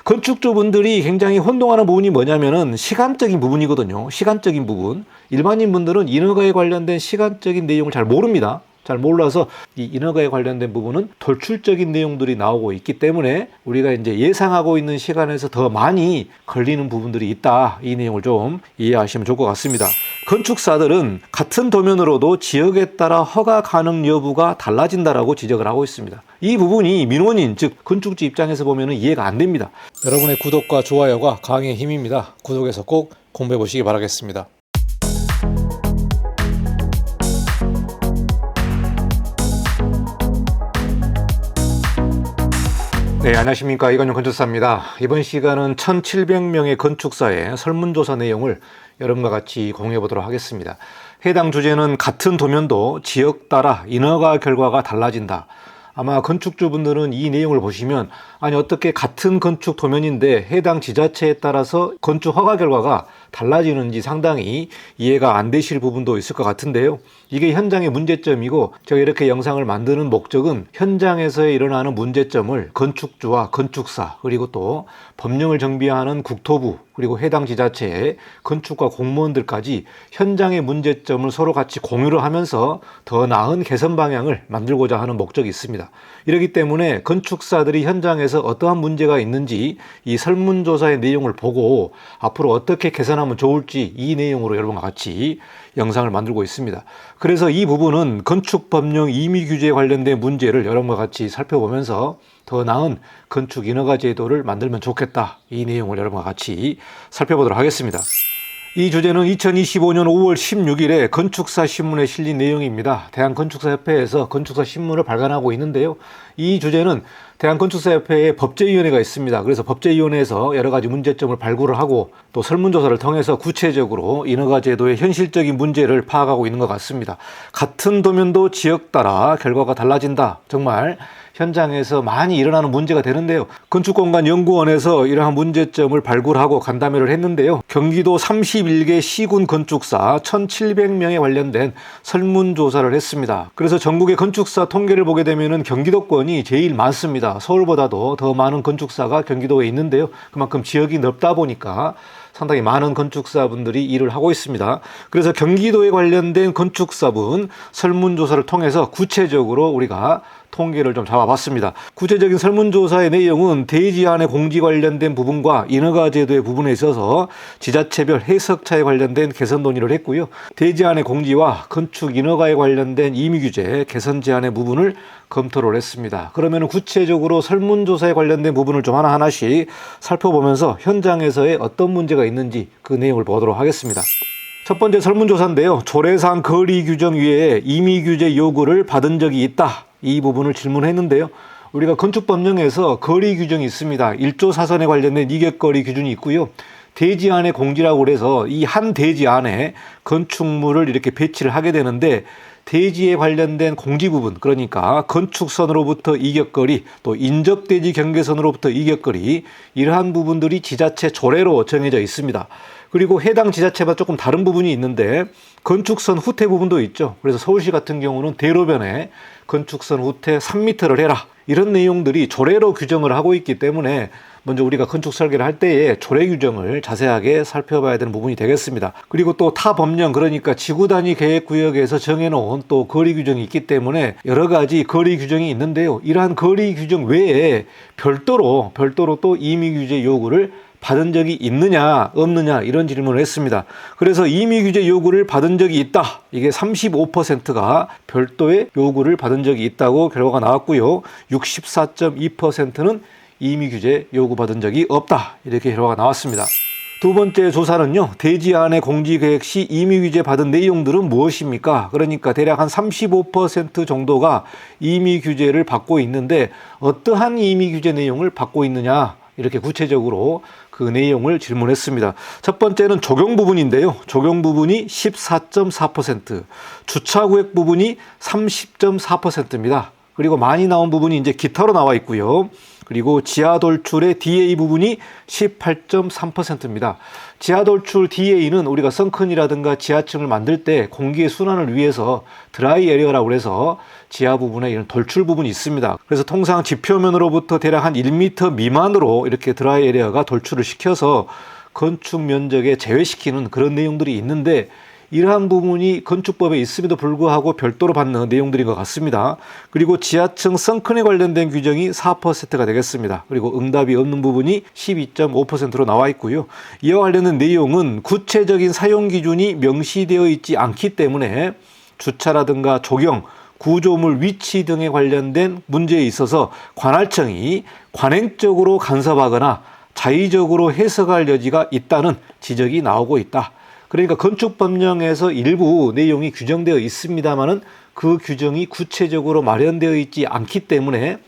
건축주분들이 굉장히 혼동하는 부분이 뭐냐면은 시간적인 부분이거든요. 시간적인 부분. 일반인 분들은 인허가에 관련된 시간적인 내용을 잘 모릅니다. 잘 몰라서 이 인허가에 관련된 부분은 돌출적인 내용들이 나오고 있기 때문에 우리가 이제 예상하고 있는 시간에서 더 많이 걸리는 부분들이 있다. 이 내용을 좀 이해하시면 좋을 것 같습니다. 건축사들은 같은 도면으로도 지역에 따라 허가 가능 여부가 달라진다라고 지적을 하고 있습니다. 이 부분이 민원인, 즉 건축주 입장에서 보면 이해가 안 됩니다. 여러분의 구독과 좋아요가 강의 힘입니다. 구독해서 꼭 공부해 보시기 바라겠습니다. 네, 안녕하십니까. 이건용 건축사입니다. 이번 시간은 1700명의 건축사의 설문조사 내용을 여러분과 같이 공유해 보도록 하겠습니다. 해당 주제는 같은 도면도 지역 따라 인허가 결과가 달라진다. 아마 건축주분들은 이 내용을 보시면 아니 어떻게 같은 건축 도면인데 해당 지자체에 따라서 건축 허가 결과가 달라지는지 상당히 이해가 안 되실 부분도 있을 것 같은데요. 이게 현장의 문제점이고 제가 이렇게 영상을 만드는 목적은 현장에서 일어나는 문제점을 건축주와 건축사 그리고 또 법령을 정비하는 국토부 그리고 해당 지자체의 건축가 공무원들까지 현장의 문제점을 서로 같이 공유를 하면서 더 나은 개선 방향을 만들고자 하는 목적이 있습니다. 이렇기 때문에 건축사들이 현장에서 어떠한 문제가 있는지 이 설문조사의 내용을 보고 앞으로 어떻게 개선하면 좋을지 이 내용으로 여러분과 같이 영상을 만들고 있습니다. 그래서 이 부분은 건축법령 임의규제에 관련된 문제를 여러분과 같이 살펴보면서 더 나은 건축 인허가 제도를 만들면 좋겠다. 이 내용을 여러분과 같이 살펴보도록 하겠습니다. 이 주제는 2025년 5월 16일에 건축사 신문에 실린 내용입니다. 대한건축사협회에서 건축사 신문을 발간하고 있는데요. 이 주제는 대한건축사협회에 법제위원회가 있습니다. 그래서 법제위원회에서 여러 가지 문제점을 발굴을 하고 또 설문조사를 통해서 구체적으로 인허가 제도의 현실적인 문제를 파악하고 있는 것 같습니다. 같은 도면도 지역 따라 결과가 달라진다. 정말 현장에서 많이 일어나는 문제가 되는데요. 건축공간연구원에서 이러한 문제점을 발굴하고 간담회를 했는데요. 경기도 31개 시군 건축사 1,700명에 관련된 설문조사를 했습니다. 그래서 전국의 건축사 통계를 보게 되면 경기도권이 제일 많습니다. 서울보다도 더 많은 건축사가 경기도에 있는데요. 그만큼 지역이 넓다 보니까 상당히 많은 건축사분들이 일을 하고 있습니다. 그래서 경기도에 관련된 건축사분 설문조사를 통해서 구체적으로 우리가 통계를 좀 잡아봤습니다. 구체적인 설문조사의 내용은 대지안의 공지 관련된 부분과 인허가 제도의 부분에 있어서 지자체별 해석차에 관련된 개선 논의를 했고요. 대지안의 공지와 건축 인허가에 관련된 임의규제 개선 제안의 부분을 검토를 했습니다. 그러면 구체적으로 설문조사에 관련된 부분을 좀 하나하나씩 살펴보면서 현장에서의 어떤 문제가 있는지 그 내용을 보도록 하겠습니다. 첫 번째 설문조사인데요. 조례상 거리 규정 위에 임의규제 요구를 받은 적이 있다. 이 부분을 질문했는데요. 우리가 건축법령에서 거리 규정이 있습니다. 1조 사선에 관련된 이격거리 기준이 있고요. 대지안의 공지라고 그래서 이 한 대지 안에 건축물을 이렇게 배치를 하게 되는데 대지에 관련된 공지 부분, 그러니까 건축선으로부터 이격거리, 또 인접대지 경계선으로부터 이격거리, 이러한 부분들이 지자체 조례로 정해져 있습니다. 그리고 해당 지자체마다 조금 다른 부분이 있는데 건축선 후퇴 부분도 있죠. 그래서 서울시 같은 경우는 대로변에 건축선 후퇴 3m를 해라. 이런 내용들이 조례로 규정을 하고 있기 때문에 먼저 우리가 건축 설계를 할 때에 조례 규정을 자세하게 살펴봐야 되는 부분이 되겠습니다. 그리고 또 타 법령, 그러니까 지구 단위 계획 구역에서 정해놓은 또 거리 규정이 있기 때문에 여러 가지 거리 규정이 있는데요. 이러한 거리 규정 외에 별도로 또 임의 규제 요구를 받은 적이 있느냐 없느냐 이런 질문을 했습니다. 그래서 임의규제 요구를 받은 적이 있다. 이게 35%가 별도의 요구를 받은 적이 있다고 결과가 나왔고요. 64.2%는 임의규제 요구받은 적이 없다. 이렇게 결과가 나왔습니다. 두 번째 조사는요. 대지안의 공지계획 시 임의규제 받은 내용들은 무엇입니까? 그러니까 대략 한 35% 정도가 임의규제를 받고 있는데 어떠한 임의규제 내용을 받고 있느냐? 이렇게 구체적으로 그 내용을 질문했습니다. 첫 번째는 적용 부분인데요. 적용 부분이 14.4%, 주차구역 부분이 30.4%입니다. 그리고 많이 나온 부분이 이제 기타로 나와 있고요. 그리고 지하돌출의 DA 부분이 18.3%입니다. 지하돌출 DA는 우리가 썬큰이라든가 지하층을 만들 때 공기의 순환을 위해서 드라이 에리어라고 해서 지하 부분에 이런 돌출 부분이 있습니다. 그래서 통상 지표면으로부터 대략 한 1m 미만으로 이렇게 드라이 에리어가 돌출을 시켜서 건축 면적에 제외시키는 그런 내용들이 있는데, 이러한 부분이 건축법에 있음에도 불구하고 별도로 받는 내용들인 것 같습니다. 그리고 지하층 썬큰에 관련된 규정이 4%가 되겠습니다. 그리고 응답이 없는 부분이 12.5%로 나와 있고요. 이와 관련된 내용은 구체적인 사용 기준이 명시되어 있지 않기 때문에 주차라든가 조경, 구조물 위치 등에 관련된 문제에 있어서 관할청이 관행적으로 간섭하거나 자의적으로 해석할 여지가 있다는 지적이 나오고 있다. 그러니까 건축법령에서 일부 내용이 규정되어 있습니다만은 그 규정이 구체적으로 마련되어 있지 않기 때문에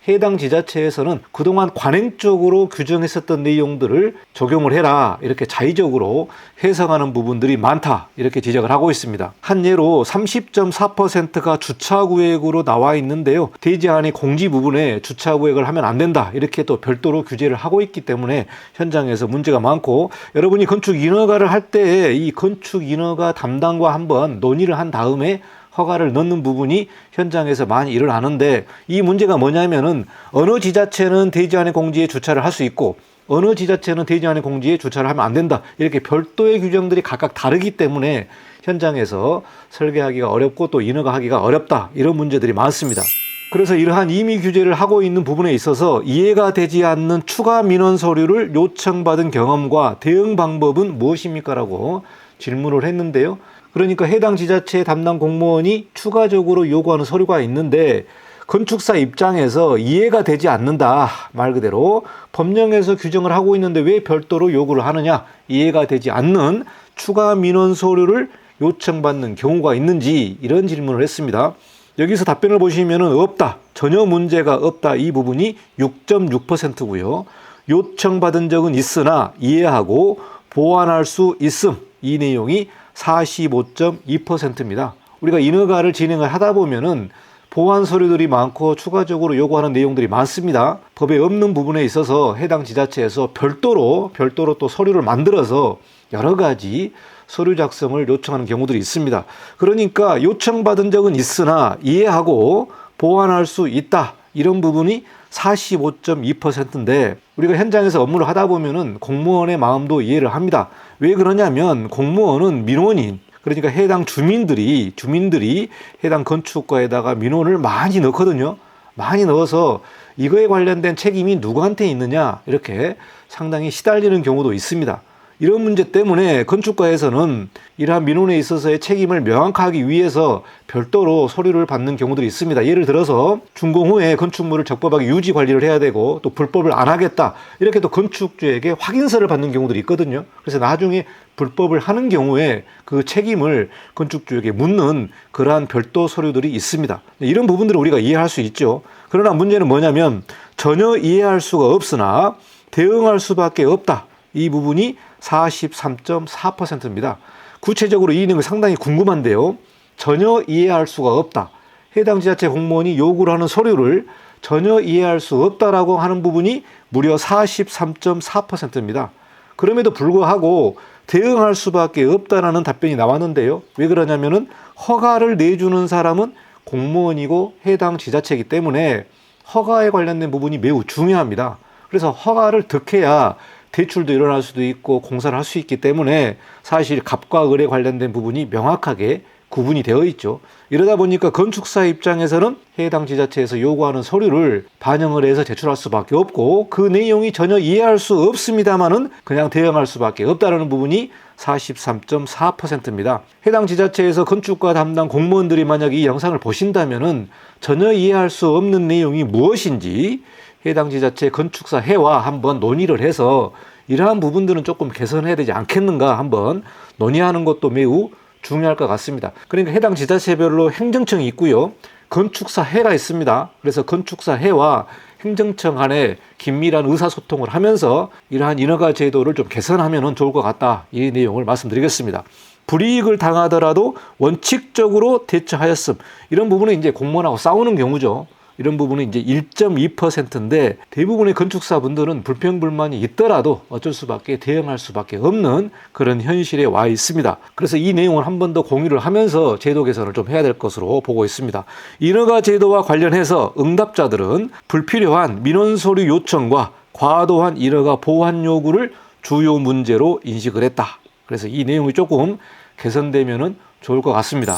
해당 지자체에서는 그동안 관행적으로 규정했었던 내용들을 적용을 해라, 이렇게 자의적으로 해석하는 부분들이 많다, 이렇게 지적을 하고 있습니다. 한 예로 30.4%가 주차구역으로 나와 있는데요. 대지안의 공지 부분에 주차구역을 하면 안 된다, 이렇게 또 별도로 규제를 하고 있기 때문에 현장에서 문제가 많고, 여러분이 건축 인허가를 할 때 이 건축 인허가 담당과 한번 논의를 한 다음에 허가를 넣는 부분이 현장에서 많이 일어나는데, 이 문제가 뭐냐면은 어느 지자체는 대지안의 공지에 주차를 할 수 있고 어느 지자체는 대지안의 공지에 주차를 하면 안 된다, 이렇게 별도의 규정들이 각각 다르기 때문에 현장에서 설계하기가 어렵고 또 인허가하기가 어렵다, 이런 문제들이 많습니다. 그래서 이러한 임의 규제를 하고 있는 부분에 있어서 이해가 되지 않는 추가 민원 서류를 요청받은 경험과 대응 방법은 무엇입니까? 라고 질문을 했는데요. 그러니까 해당 지자체 담당 공무원이 추가적으로 요구하는 서류가 있는데, 건축사 입장에서 이해가 되지 않는다, 말 그대로 법령에서 규정을 하고 있는데 왜 별도로 요구를 하느냐, 이해가 되지 않는 추가 민원 서류를 요청받는 경우가 있는지, 이런 질문을 했습니다. 여기서 답변을 보시면 없다, 전혀 문제가 없다, 이 부분이 6.6%고요. 요청받은 적은 있으나 이해하고 보완할 수 있음, 이 내용이 45.2%입니다. 우리가 인허가를 진행을 하다 보면은 보완 서류들이 많고 추가적으로 요구하는 내용들이 많습니다. 법에 없는 부분에 있어서 해당 지자체에서 별도로 또 서류를 만들어서 여러 가지 서류 작성을 요청하는 경우들이 있습니다. 그러니까 요청받은 적은 있으나 이해하고 보완할 수 있다, 이런 부분이 45.2%인데, 우리가 현장에서 업무를 하다 보면은 공무원의 마음도 이해를 합니다. 왜 그러냐면 공무원은 민원인, 그러니까 해당 주민들이 해당 건축가에다가 민원을 많이 넣거든요. 많이 넣어서 이거에 관련된 책임이 누구한테 있느냐, 이렇게 상당히 시달리는 경우도 있습니다. 이런 문제 때문에 건축가에서는 이러한 민원에 있어서의 책임을 명확하기 위해서 별도로 서류를 받는 경우들이 있습니다. 예를 들어서 준공 후에 건축물을 적법하게 유지 관리를 해야 되고 또 불법을 안 하겠다, 이렇게 또 건축주에게 확인서를 받는 경우들이 있거든요. 그래서 나중에 불법을 하는 경우에 그 책임을 건축주에게 묻는 그러한 별도 서류들이 있습니다. 이런 부분들을 우리가 이해할 수 있죠. 그러나 문제는 뭐냐면 전혀 이해할 수가 없으나 대응할 수밖에 없다, 이 부분이 43.4%입니다. 구체적으로 이 내용이 상당히 궁금한데요. 전혀 이해할 수가 없다, 해당 지자체 공무원이 요구를 하는 서류를 전혀 이해할 수 없다라고 하는 부분이 무려 43.4%입니다. 그럼에도 불구하고 대응할 수밖에 없다라는 답변이 나왔는데요. 왜 그러냐면은 허가를 내주는 사람은 공무원이고 해당 지자체이기 때문에 허가에 관련된 부분이 매우 중요합니다. 그래서 허가를 득해야 대출도 일어날 수도 있고 공사를 할 수 있기 때문에 사실 갑과 을에 관련된 부분이 명확하게 구분이 되어 있죠. 이러다 보니까 건축사 입장에서는 해당 지자체에서 요구하는 서류를 반영을 해서 제출할 수밖에 없고, 그 내용이 전혀 이해할 수 없습니다만은 그냥 대응할 수밖에 없다는 부분이 43.4%입니다. 해당 지자체에서 건축가 담당 공무원들이 만약 이 영상을 보신다면은 전혀 이해할 수 없는 내용이 무엇인지 해당 지자체 건축사 회와 한번 논의를 해서 이러한 부분들은 조금 개선해야 되지 않겠는가 한번 논의하는 것도 매우 중요할 것 같습니다. 그러니까 해당 지자체별로 행정청이 있고요. 건축사 회가 있습니다. 그래서 건축사 회와 행정청 간에 긴밀한 의사소통을 하면서 이러한 인허가 제도를 좀 개선하면 좋을 것 같다, 이 내용을 말씀드리겠습니다. 불이익을 당하더라도 원칙적으로 대처하였음, 이런 부분은 이제 공무원하고 싸우는 경우죠. 이런 부분은 이제 1.2%인데 대부분의 건축사분들은 불평불만이 있더라도 어쩔 수밖에 대응할 수밖에 없는 그런 현실에 와 있습니다. 그래서 이 내용을 한 번 더 공유를 하면서 제도 개선을 좀 해야 될 것으로 보고 있습니다. 인허가 제도와 관련해서 응답자들은 불필요한 민원 서류 요청과 과도한 인허가 보완 요구를 주요 문제로 인식을 했다. 그래서 이 내용이 조금 개선되면 좋을 것 같습니다.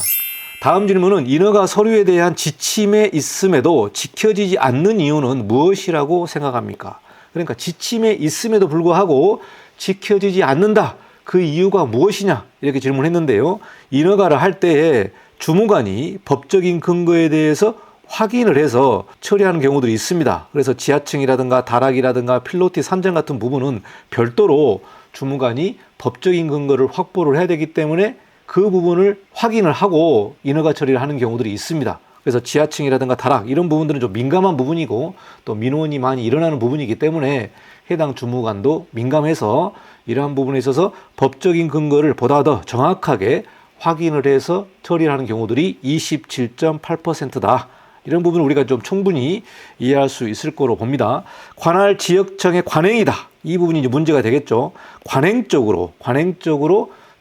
다음 질문은 인허가 서류에 대한 지침에 있음에도 지켜지지 않는 이유는 무엇이라고 생각합니까? 그러니까 지침에 있음에도 불구하고 지켜지지 않는다. 그 이유가 무엇이냐? 이렇게 질문했는데요. 인허가를 할 때에 주무관이 법적인 근거에 대해서 확인을 해서 처리하는 경우들이 있습니다. 그래서 지하층이라든가 다락이라든가 필로티 산정 같은 부분은 별도로 주무관이 법적인 근거를 확보를 해야 되기 때문에 그 부분을 확인을 하고 인허가 처리를 하는 경우들이 있습니다. 그래서 지하층이라든가 다락 이런 부분들은 좀 민감한 부분이고 또 민원이 많이 일어나는 부분이기 때문에 해당 주무관도 민감해서 이러한 부분에 있어서 법적인 근거를 보다 더 정확하게 확인을 해서 처리를 하는 경우들이 27.8%다. 이런 부분을 우리가 좀 충분히 이해할 수 있을 거로 봅니다. 관할 지역청의 관행이다. 이 부분이 이제 문제가 되겠죠. 관행적으로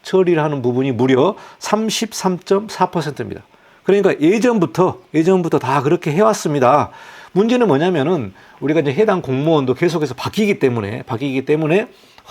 처리를 하는 부분이 무려 33.4%입니다. 그러니까 예전부터 다 그렇게 해왔습니다. 문제는 뭐냐면은 우리가 이제 해당 공무원도 계속해서 바뀌기 때문에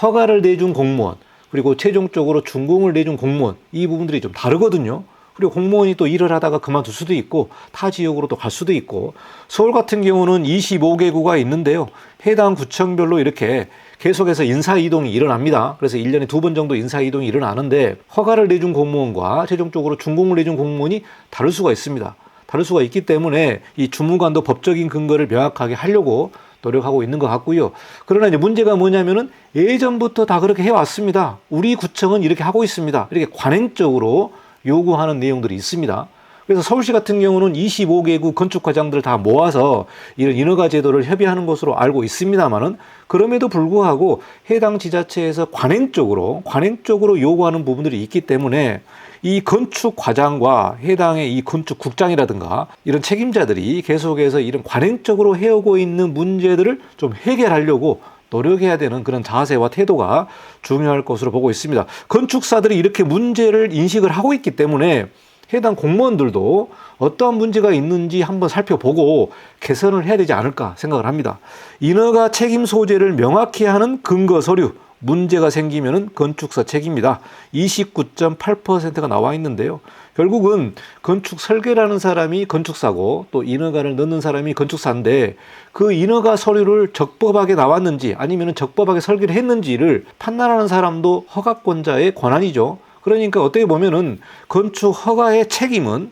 허가를 내준 공무원 그리고 최종적으로 준공을 내준 공무원 이 부분들이 좀 다르거든요. 그리고 공무원이 또 일을 하다가 그만둘 수도 있고 타 지역으로 또 갈 수도 있고 서울 같은 경우는 25개구가 있는데요. 해당 구청별로 이렇게 계속해서 인사이동이 일어납니다. 그래서 1년에 2번 정도 인사이동이 일어나는데 허가를 내준 공무원과 최종적으로 준공을 내준 공무원이 다를 수가 있습니다. 다를 수가 있기 때문에 이 주무관도 법적인 근거를 명확하게 하려고 노력하고 있는 것 같고요. 그러나 이제 문제가 뭐냐면은 예전부터 다 그렇게 해왔습니다. 우리 구청은 이렇게 하고 있습니다. 이렇게 관행적으로 요구하는 내용들이 있습니다. 그래서 서울시 같은 경우는 25개구 건축과장들을 다 모아서 이런 인허가 제도를 협의하는 것으로 알고 있습니다만은 그럼에도 불구하고 해당 지자체에서 관행적으로 요구하는 부분들이 있기 때문에 이 건축과장과 해당의 이 건축국장이라든가 이런 책임자들이 계속해서 이런 관행적으로 해오고 있는 문제들을 좀 해결하려고 노력해야 되는 그런 자세와 태도가 중요할 것으로 보고 있습니다. 건축사들이 이렇게 문제를 인식을 하고 있기 때문에 해당 공무원들도 어떠한 문제가 있는지 한번 살펴보고 개선을 해야 되지 않을까 생각을 합니다. 인허가 책임 소재를 명확히 하는 근거 서류, 문제가 생기면은 건축사 책임이다. 29.8%가 나와 있는데요. 결국은 건축 설계라는 사람이 건축사고 또 인허가를 넣는 사람이 건축사인데 그 인허가 서류를 적법하게 나왔는지 아니면 적법하게 설계를 했는지를 판단하는 사람도 허가권자의 권한이죠. 그러니까 어떻게 보면은 건축 허가의 책임은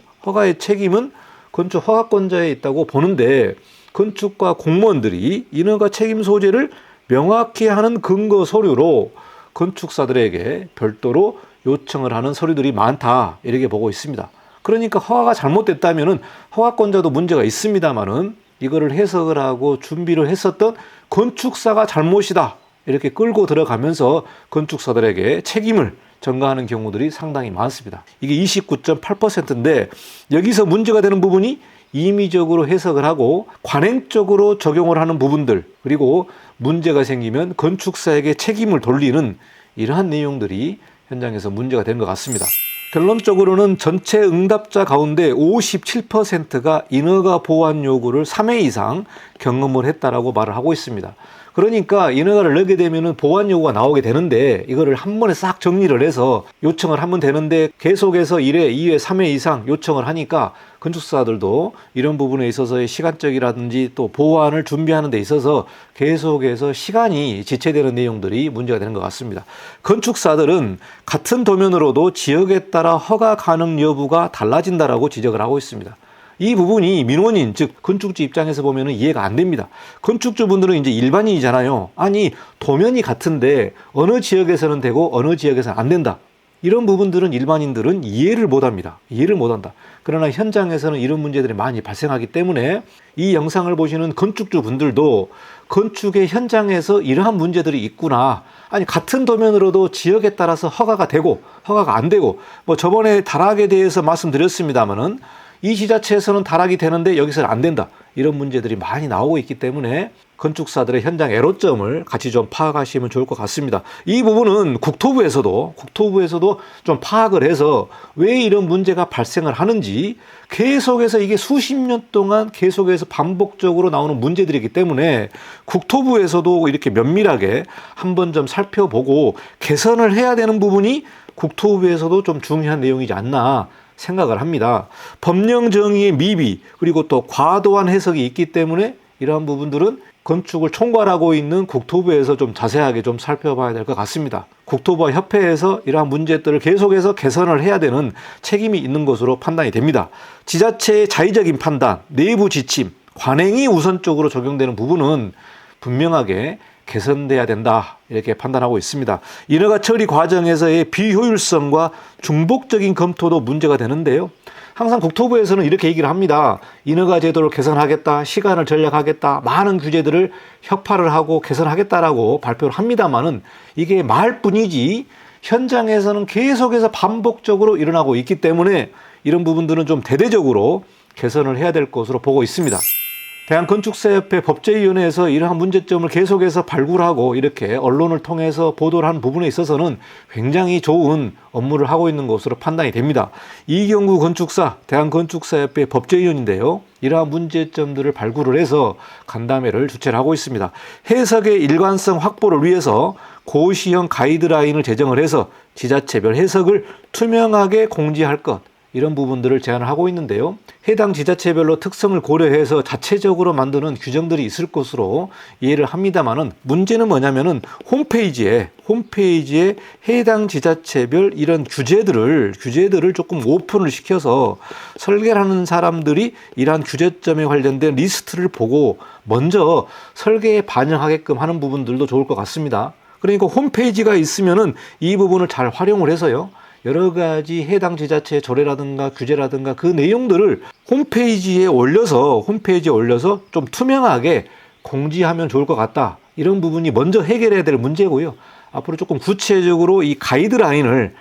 건축 허가권자에 있다고 보는데 건축가 공무원들이 인허가 책임 소재를 명확히 하는 근거 서류로 건축사들에게 별도로 요청을 하는 서류들이 많다 이렇게 보고 있습니다. 그러니까 허가가 잘못됐다면은 허가권자도 문제가 있습니다만은 이거를 해석을 하고 준비를 했었던 건축사가 잘못이다 이렇게 끌고 들어가면서 건축사들에게 책임을 전가하는 경우들이 상당히 많습니다. 이게 29.8%인데 여기서 문제가 되는 부분이 임의적으로 해석을 하고 관행적으로 적용을 하는 부분들 그리고 문제가 생기면 건축사에게 책임을 돌리는 이러한 내용들이 현장에서 문제가 된 것 같습니다. 결론적으로는 전체 응답자 가운데 57%가 인허가 보완 요구를 3회 이상 경험을 했다라고 말을 하고 있습니다. 그러니까 인허가를 넣게 되면 보완 요구가 나오게 되는데 이거를 한 번에 싹 정리를 해서 요청을 하면 되는데 계속해서 1회, 2회, 3회 이상 요청을 하니까 건축사들도 이런 부분에 있어서의 시간적이라든지 또 보완을 준비하는 데 있어서 계속해서 시간이 지체되는 내용들이 문제가 되는 것 같습니다. 건축사들은 같은 도면으로도 지역에 따라 허가 가능 여부가 달라진다라고 지적을 하고 있습니다. 이 부분이 민원인 즉 건축주 입장에서 보면 이해가 안 됩니다. 건축주분들은 이제 일반인이잖아요. 아니 도면이 같은데 어느 지역에서는 되고 어느 지역에서는 안 된다. 이런 부분들은 일반인들은 이해를 못합니다. 이해를 못한다. 그러나 현장에서는 이런 문제들이 많이 발생하기 때문에 이 영상을 보시는 건축주분들도 건축의 현장에서 이러한 문제들이 있구나. 아니 같은 도면으로도 지역에 따라서 허가가 되고 허가가 안 되고 뭐 저번에 다락에 대해서 말씀드렸습니다마는 이 지자체에서는 타락이 되는데 여기서는 안 된다. 이런 문제들이 많이 나오고 있기 때문에 건축사들의 현장 애로점을 같이 좀 파악하시면 좋을 것 같습니다. 이 부분은 국토부에서도 좀 파악을 해서 왜 이런 문제가 발생을 하는지, 계속해서 이게 수십 년 동안 계속해서 반복적으로 나오는 문제들이기 때문에 국토부에서도 이렇게 면밀하게 한번 좀 살펴보고 개선을 해야 되는 부분이 국토부에서도 좀 중요한 내용이지 않나 생각을 합니다. 법령 정의의 미비, 그리고 또 과도한 해석이 있기 때문에 이러한 부분들은 건축을 총괄하고 있는 국토부에서 좀 자세하게 좀 살펴봐야 될 것 같습니다. 국토부와 협회에서 이러한 문제들을 계속해서 개선을 해야 되는 책임이 있는 것으로 판단이 됩니다. 지자체의 자의적인 판단, 내부 지침, 관행이 우선적으로 적용되는 부분은 분명하게 개선돼야 된다, 이렇게 판단하고 있습니다. 인허가 처리 과정에서의 비효율성과 중복적인 검토도 문제가 되는데요. 항상 국토부에서는 이렇게 얘기를 합니다. 인허가 제도를 개선하겠다, 시간을 절약하겠다, 많은 규제들을 혁파를 하고 개선하겠다라고 발표를 합니다만은 이게 말뿐이지 현장에서는 계속해서 반복적으로 일어나고 있기 때문에 이런 부분들은 좀 대대적으로 개선을 해야 될 것으로 보고 있습니다. 대한건축사협회 법제위원회에서 이러한 문제점을 계속해서 발굴하고 이렇게 언론을 통해서 보도를 한 부분에 있어서는 굉장히 좋은 업무를 하고 있는 것으로 판단이 됩니다. 이경구 건축사, 대한건축사협회 법제위원인데요. 이러한 문제점들을 발굴을 해서 간담회를 주최를 하고 있습니다. 해석의 일관성 확보를 위해서 고시형 가이드라인을 제정을 해서 지자체별 해석을 투명하게 공지할 것, 이런 부분들을 제안을 하고 있는데요. 해당 지자체별로 특성을 고려해서 자체적으로 만드는 규정들이 있을 것으로 이해를 합니다만은, 문제는 뭐냐면은 홈페이지에 해당 지자체별 이런 규제들을 조금 오픈을 시켜서 설계를 하는 사람들이 이러한 규제점에 관련된 리스트를 보고 먼저 설계에 반영하게끔 하는 부분들도 좋을 것 같습니다. 그러니까 홈페이지가 있으면은 이 부분을 잘 활용을 해서요, 여러 가지 해당 지자체의 조례라든가 규제라든가 그 내용들을 홈페이지에 올려서 좀 투명하게 공지하면 좋을 것 같다. 이런 부분이 먼저 해결해야 될 문제고요. 앞으로 조금 구체적으로 이 가이드라인을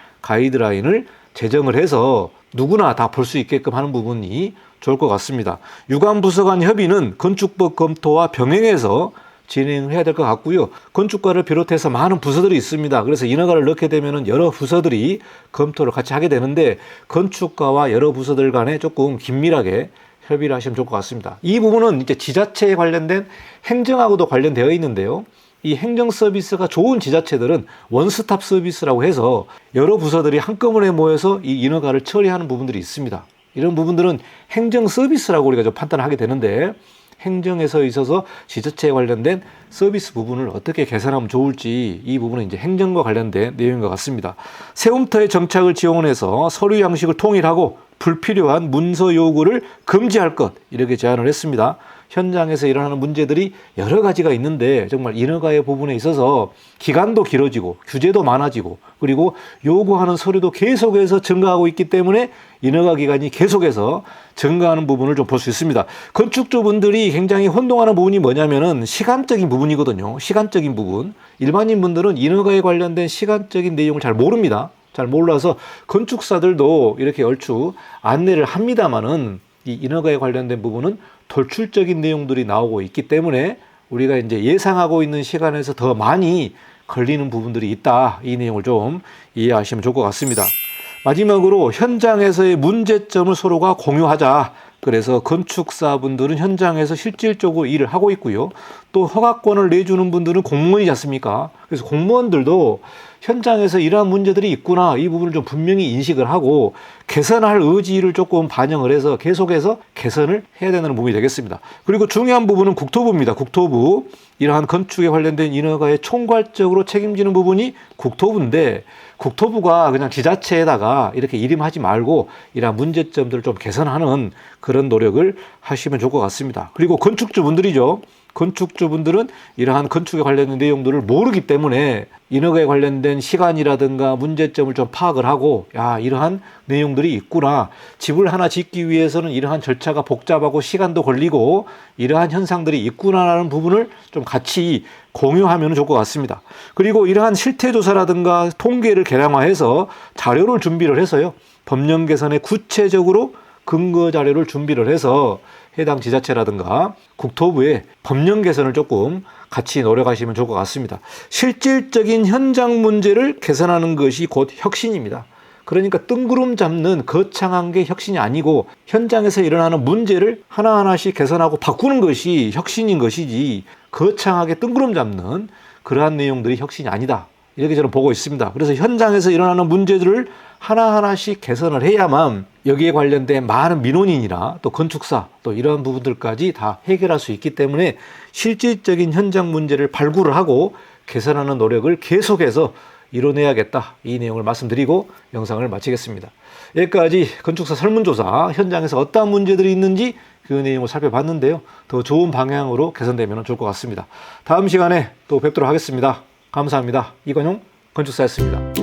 제정을 해서 누구나 다 볼 수 있게끔 하는 부분이 좋을 것 같습니다. 유관부서 간 협의는 건축법 검토와 병행해서 진행해야 될 것 같고요. 건축과를 비롯해서 많은 부서들이 있습니다. 그래서 인허가를 넣게 되면 여러 부서들이 검토를 같이 하게 되는데, 건축과와 여러 부서들 간에 조금 긴밀하게 협의를 하시면 좋을 것 같습니다. 이 부분은 이제 지자체에 관련된 행정하고도 관련되어 있는데요. 이 행정 서비스가 좋은 지자체들은 원스톱 서비스라고 해서 여러 부서들이 한꺼번에 모여서 이 인허가를 처리하는 부분들이 있습니다. 이런 부분들은 행정 서비스라고 우리가 좀 판단을 하게 되는데, 행정에서 있어서 지자체에 관련된 서비스 부분을 어떻게 개선하면 좋을지, 이 부분은 이제 행정과 관련된 내용인 것 같습니다. 세움터의 정착을 지원해서 서류 양식을 통일하고 불필요한 문서 요구를 금지할 것, 이렇게 제안을 했습니다. 현장에서 일어나는 문제들이 여러 가지가 있는데 정말 인허가의 부분에 있어서 기간도 길어지고 규제도 많아지고 그리고 요구하는 서류도 계속해서 증가하고 있기 때문에 인허가 기간이 계속해서 증가하는 부분을 좀 볼 수 있습니다. 건축주분들이 굉장히 혼동하는 부분이 뭐냐면은 시간적인 부분이거든요. 시간적인 부분. 일반인 분들은 인허가에 관련된 시간적인 내용을 잘 모릅니다. 잘 몰라서 건축사들도 이렇게 얼추 안내를 합니다만은 이 인허가에 관련된 부분은 돌출적인 내용들이 나오고 있기 때문에 우리가 이제 예상하고 있는 시간에서 더 많이 걸리는 부분들이 있다. 이 내용을 좀 이해하시면 좋을 것 같습니다. 마지막으로 현장에서의 문제점을 서로가 공유하자. 그래서 건축사분들은 현장에서 실질적으로 일을 하고 있고요. 또 허가권을 내주는 분들은 공무원이지 않습니까? 그래서 공무원들도 현장에서 이러한 문제들이 있구나, 이 부분을 좀 분명히 인식을 하고 개선할 의지를 조금 반영을 해서 계속해서 개선을 해야 되는 부분이 되겠습니다. 그리고 중요한 부분은 국토부입니다. 국토부. 이러한 건축에 관련된 인허가에 총괄적으로 책임지는 부분이 국토부인데, 국토부가 그냥 지자체에다가 이렇게 일임하지 말고 이러한 문제점들을 좀 개선하는 그런 노력을 하시면 좋을 것 같습니다. 그리고 건축주분들이죠. 건축주분들은 이러한 건축에 관련된 내용들을 모르기 때문에 인허가에 관련된 시간이라든가 문제점을 좀 파악을 하고, 야, 이러한 내용들이 있구나. 집을 하나 짓기 위해서는 이러한 절차가 복잡하고 시간도 걸리고 이러한 현상들이 있구나라는 부분을 좀 같이 공유하면 좋을 것 같습니다. 그리고 이러한 실태조사라든가 통계를 개량화해서 자료를 준비를 해서요, 법령 개선에 구체적으로 근거 자료를 준비를 해서 해당 지자체라든가 국토부의 법령 개선을 조금 같이 노력하시면 좋을 것 같습니다. 실질적인 현장 문제를 개선하는 것이 곧 혁신입니다. 그러니까 뜬구름 잡는 거창한 게 혁신이 아니고 현장에서 일어나는 문제를 하나하나씩 개선하고 바꾸는 것이 혁신인 것이지 거창하게 뜬구름 잡는 그러한 내용들이 혁신이 아니다. 이렇게 저는 보고 있습니다. 그래서 현장에서 일어나는 문제들을 하나하나씩 개선을 해야만 여기에 관련된 많은 민원인이나 또 건축사 또 이런 부분들까지 다 해결할 수 있기 때문에 실질적인 현장 문제를 발굴을 하고 개선하는 노력을 계속해서 이뤄내야겠다. 이 내용을 말씀드리고 영상을 마치겠습니다. 여기까지 건축사 설문조사 현장에서 어떠한 문제들이 있는지 그 내용을 살펴봤는데요. 더 좋은 방향으로 개선되면 좋을 것 같습니다. 다음 시간에 또 뵙도록 하겠습니다. 감사합니다. 이건용 건축사였습니다.